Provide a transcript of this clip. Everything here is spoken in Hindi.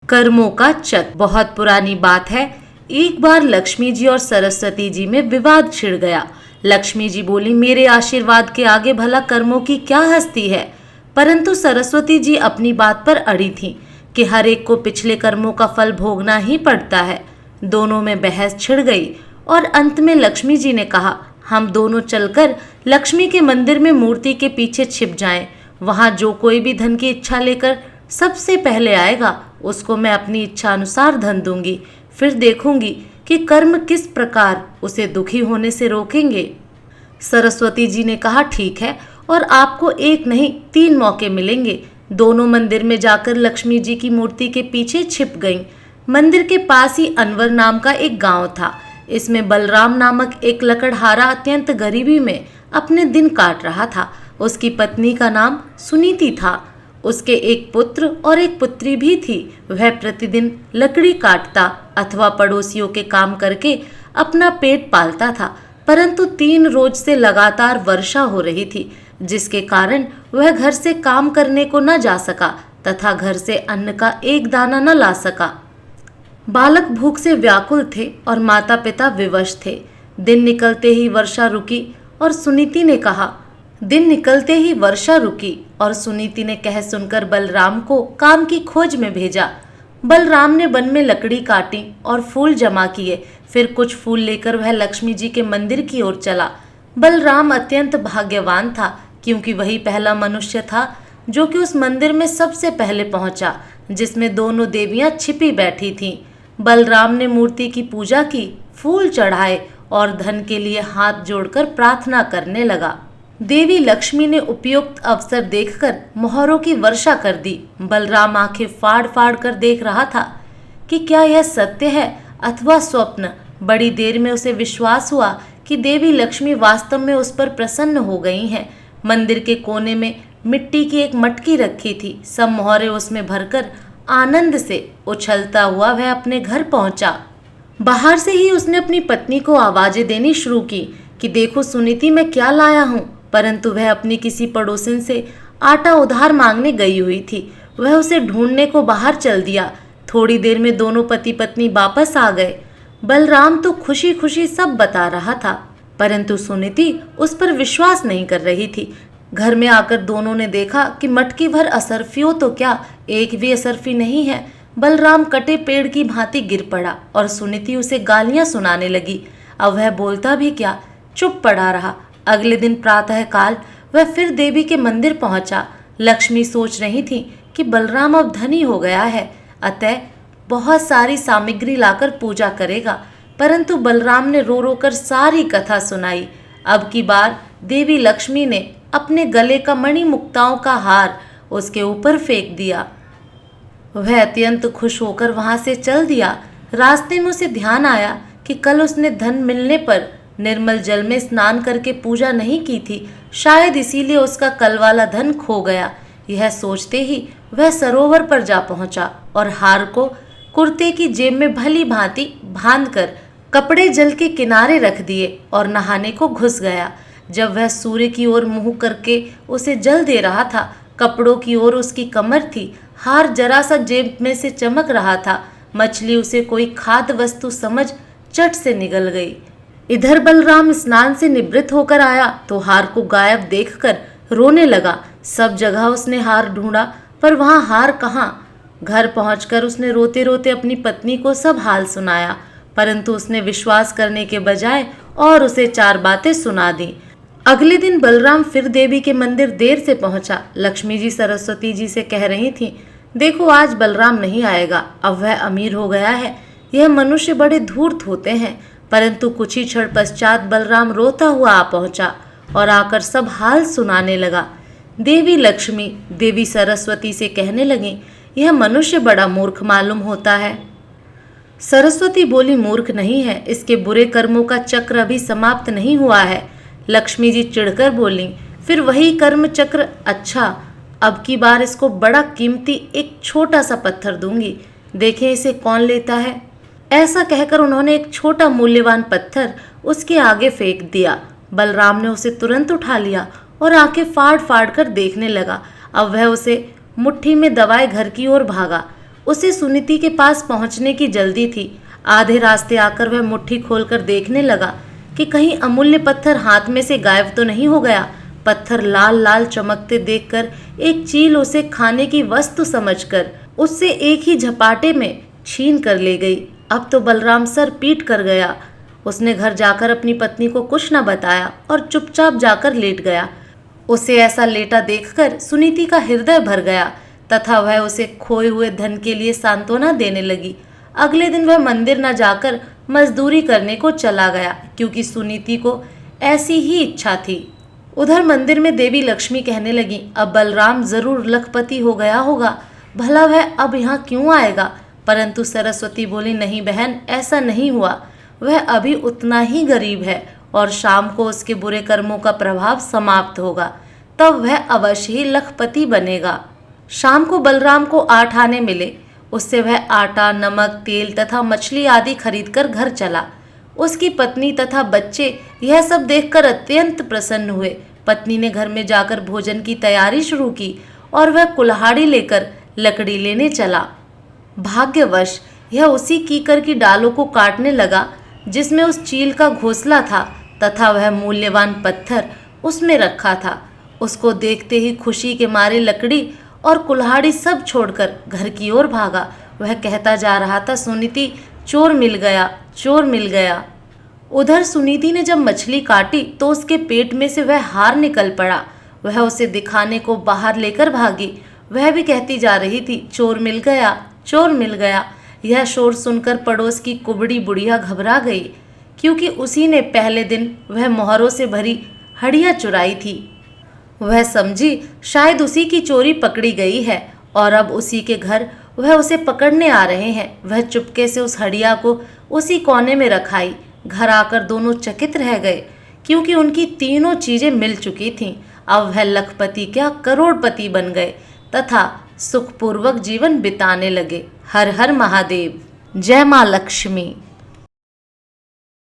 कर्मों का चक्र। बहुत पुरानी बात है। एक बार लक्ष्मी जी और सरस्वती जी में विवाद छिड़ गया। लक्ष्मी जी बोली, मेरे आशीर्वाद के आगे भला कर्मों की क्या हस्ती है। परंतु सरस्वती जी अपनी बात पर अड़ी थीं कि हर एक को पिछले कर्मों का फल भोगना ही पड़ता है। दोनों में बहस छिड़ गई और अंत में लक्ष्मी जी ने कहा, हम दोनों चलकर लक्ष्मी के मंदिर में मूर्ति के पीछे छिप जाएं। वहां जो कोई भी धन की इच्छा लेकर सबसे पहले आएगा उसको मैं अपनी इच्छा अनुसार धन दूंगी। फिर देखूंगी कि कर्म किस प्रकार उसे दुखी होने से रोकेंगे। सरस्वती जी ने कहा, ठीक है, और आपको एक नहीं 3 मौके मिलेंगे। दोनों मंदिर में जाकर लक्ष्मी जी की मूर्ति के पीछे छिप गईं। मंदिर के पास ही अनवर नाम का एक गांव था। इसमें बलराम नामक एक लकड़हारा अत्यंत गरीबी में अपने दिन काट रहा था। उसकी पत्नी का नाम सुनीति था। उसके एक पुत्र और एक पुत्री भी थी। वह प्रतिदिन लकड़ी काटता अथवा पड़ोसियों के काम करके अपना पेट पालता था। परंतु 3 रोज से लगातार वर्षा हो रही थी, जिसके कारण वह घर से काम करने को न जा सका तथा घर से अन्न का एक दाना न ला सका। बालक भूख से व्याकुल थे और माता पिता विवश थे। दिन निकलते ही वर्षा रुकी और सुनीति ने कह सुनकर बलराम को काम की खोज में भेजा। बलराम ने वन में लकड़ी काटी और फूल जमा किए। फिर कुछ फूल लेकर वह लक्ष्मी जी के मंदिर की ओर चला। बलराम अत्यंत भाग्यवान था, क्योंकि वही पहला मनुष्य था जो कि उस मंदिर में सबसे पहले पहुंचा, जिसमें दोनों देवियां छिपी बैठी थीं। बलराम ने मूर्ति की पूजा की, फूल चढ़ाए और धन के लिए हाथ जोड़कर प्रार्थना करने लगा। देवी लक्ष्मी ने उपयुक्त अवसर देखकर मोहरों की वर्षा कर दी। बलराम आंखें फाड़ फाड़ कर देख रहा था कि क्या यह सत्य है अथवा स्वप्न। बड़ी देर में उसे विश्वास हुआ कि देवी लक्ष्मी वास्तव में उस पर प्रसन्न हो गई हैं। मंदिर के कोने में मिट्टी की एक मटकी रखी थी। सब मोहरे उसमें भरकर आनंद से उछलता हुआ वह अपने घर पहुंचा। बाहर से ही उसने अपनी पत्नी को आवाजें देनी शुरू की कि देखो सुनीति, मैं क्या लाया हूँ। परंतु वह अपनी किसी पड़ोसिन से आटा उधार मांगने गई हुई थी। वह उसे ढूंढने को बाहर चल दिया। थोड़ी देर में दोनों पति पत्नी वापस आ गए। बलराम तो खुशी खुशी सब बता रहा था, परंतु सुनीति उस पर विश्वास नहीं कर रही थी। घर में आकर दोनों ने देखा कि मटकी भर असरफियों तो क्या, एक भी असरफी नहीं है। बलराम कटे पेड़ की भांति गिर पड़ा और सुनीति उसे गालियां सुनाने लगी। अब वह बोलता भी क्या, चुप पड़ा रहा। अगले दिन प्रातःकाल वह फिर देवी के मंदिर पहुंचा। लक्ष्मी सोच रही थी कि बलराम अब धनी हो गया है, अतः बहुत सारी सामग्री लाकर पूजा करेगा। परंतु बलराम ने रो रो कर सारी कथा सुनाई। अब की बार देवी लक्ष्मी ने अपने गले का मणिमुक्ताओं का हार उसके ऊपर फेंक दिया। वह अत्यंत खुश होकर वहां से चल दिया। रास्ते में उसे ध्यान आया कि कल उसने धन मिलने पर निर्मल जल में स्नान करके पूजा नहीं की थी। शायद इसीलिए उसका कल वाला धन खो गया। यह सोचते ही वह सरोवर पर जा पहुंचा और हार को कुर्ते की जेब में भली भांति बांधकर कपड़े जल के किनारे रख दिए और नहाने को घुस गया। जब वह सूर्य की ओर मुंह करके उसे जल दे रहा था, कपड़ों की ओर उसकी कमर थी। हार जरा सा जेब में से चमक रहा था। मछली उसे कोई खाद्य वस्तु समझ चट से निगल गई। इधर बलराम स्नान से निवृत्त होकर आया तो हार को गायब देखकर रोने लगा। सब जगह उसने हार ढूंढा, पर वहां हार कहाँ। घर पहुंचकर उसने रोते रोते अपनी पत्नी को सब हाल सुनाया, परंतु उसने विश्वास करने के बजाय और उसे 4 बातें सुना दी। अगले दिन बलराम फिर देवी के मंदिर देर से पहुंचा। लक्ष्मी जी सरस्वती जी से कह रही थीं, देखो आज बलराम नहीं आएगा, अब वह अमीर हो गया है। यह मनुष्य बड़े धूर्त होते हैं। परंतु कुछ ही क्षण पश्चात बलराम रोता हुआ आ पहुंचा और आकर सब हाल सुनाने लगा। देवी लक्ष्मी देवी सरस्वती से कहने लगी, यह मनुष्य बड़ा मूर्ख मालूम होता है। सरस्वती बोली, मूर्ख नहीं है, इसके बुरे कर्मों का चक्र अभी समाप्त नहीं हुआ है। लक्ष्मी जी चिढ़कर बोली, फिर वही कर्म चक्र। अच्छा, अब की बार इसको बड़ा कीमती एक छोटा सा पत्थर दूंगी, देखें इसे कौन लेता है। ऐसा कहकर उन्होंने एक छोटा मूल्यवान पत्थर उसके आगे फेंक दिया। बलराम ने उसे तुरंत उठा लिया और आंखें फाड़ फाड़ कर देखने लगा। अब वह उसे मुट्ठी में दबाए घर की ओर भागा। उसे सुनीति के पास पहुंचने की जल्दी थी। आधे रास्ते आकर वह मुट्ठी खोलकर देखने लगा कि कहीं अमूल्य पत्थर हाथ में से गायब तो नहीं हो गया। पत्थर लाल लाल चमकते देखकर एक चील उसे खाने की वस्तु समझकर उससे एक ही झपाटे में छीन कर ले गई। अब तो बलराम सर पीट कर गया। उसने घर जाकर अपनी पत्नी को कुछ न बताया और चुपचाप जाकर लेट गया। उसे ऐसा लेटा देखकर सुनीति का हृदय भर गया तथा वह उसे खोए हुए धन के लिए सांत्वना देने लगी। अगले दिन वह मंदिर न जाकर मजदूरी करने को चला गया क्योंकि सुनीति को ऐसी ही इच्छा थी। उधर मंदिर में देवी लक्ष्मी कहने लगी, अब बलराम जरूर लखपति हो गया होगा, भला वह अब यहाँ क्यों आएगा। परंतु सरस्वती बोली, नहीं बहन, ऐसा नहीं हुआ। वह अभी उतना ही गरीब है और शाम को उसके बुरे कर्मों का प्रभाव समाप्त होगा, तब वह अवश्य ही लखपति बनेगा। शाम को बलराम को 8 आने मिले। उससे वह आटा, नमक, तेल तथा मछली आदि खरीदकर घर चला। उसकी पत्नी तथा बच्चे यह सब देखकर अत्यंत प्रसन्न हुए। पत्नी ने घर में जाकर भोजन की तैयारी शुरू की और वह कुल्हाड़ी लेकर लकड़ी लेने चला। भाग्यवश यह उसी कीकर की डालों को काटने लगा जिसमें उस चील का घोंसला था तथा वह मूल्यवान पत्थर उसमें रखा था। उसको देखते ही खुशी के मारे लकड़ी और कुल्हाड़ी सब छोड़कर घर की ओर भागा। वह कहता जा रहा था, सुनीति, चोर मिल गया, चोर मिल गया। उधर सुनीति ने जब मछली काटी तो उसके पेट में से वह हार निकल पड़ा। वह उसे दिखाने को बाहर लेकर भागी। वह भी कहती जा रही थी, चोर मिल गया, चोर मिल गया। यह शोर सुनकर पड़ोस की कुबड़ी बुढ़िया घबरा गई क्योंकि उसी ने पहले दिन वह मोहरों से भरी हड़ियाँ चुराई थी। वह समझी शायद उसी की चोरी पकड़ी गई है और अब उसी के घर वह उसे पकड़ने आ रहे हैं। वह चुपके से उस हड़िया को उसी कोने में रखाई। घर आकर दोनों चकित रह गए क्योंकि उनकी तीनों चीजें मिल चुकी थीं। अब वह लखपति क्या करोड़पति बन गए तथा सुखपूर्वक जीवन बिताने लगे। हर हर महादेव। जय माँ लक्ष्मी।